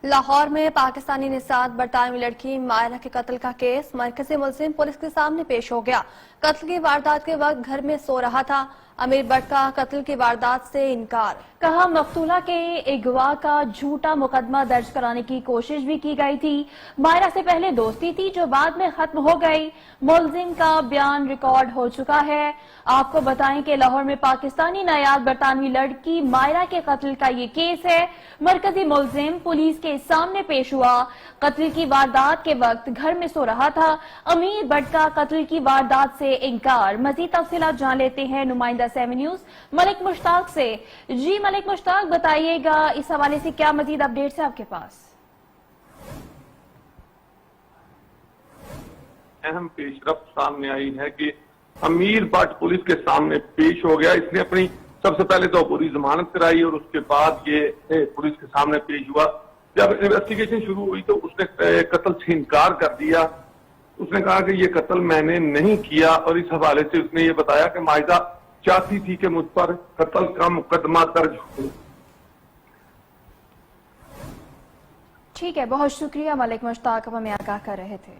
लाहौर में पाकिस्तानी निसात बरतानवी लड़की मायरा के कत्ल का केस मरकजी मुलजिम पुलिस के सामने पेश हो गया। कत्ल की वारदात के वक्त घर में सो रहा था। अमीर भट्ट का कत्ल की वारदात से इनकार। कहा, मकतूला के अगवा का झूठा मुकदमा दर्ज कराने की कोशिश भी की गई थी। मायरा से पहले दोस्ती थी जो बाद में खत्म हो गई। मुलजिम का बयान रिकॉर्ड हो चुका है। आपको बताएं कि लाहौर में पाकिस्तानी नायाब बरतानवी लड़की मायरा के कत्ल का ये केस है। मरकजी मुलजिम पुलिस के सामने पेश हुआ। कत्ल की वारदात के वक्त घर में सो रहा था। अमीर भट्ट का कत्ल की वारदात से इनकार। मजीद तफसीलात जान लेते हैं नुमाइंदा 7 न्यूज मलिक मुश्ताक से। जी मलिक मुश्ताक, बताइएगा इस हवाले से क्या मजीद अपडेट्स है आपके पास? अहम पेशरफ्त सामने आई है कि अमीर भट्ट पुलिस के सामने पेश हो गया। इसने अपनी सबसे पहले तो पूरी जमानत कराई और उसके बाद ये पुलिस के सामने पेश हुआ। जब इन्वेस्टिगेशन शुरू हुई तो उसने कत्ल से इनकार कर दिया। उसने कहा कि ये कत्ल मैंने नहीं किया और इस हवाले से उसने ये बताया कि मायदा चाहती थी कि मुझ पर कत्ल का मुकदमा दर्ज हो। ठीक है, बहुत शुक्रिया मलिक मुश्ताक, अब हमें आगाह कर रहे थे।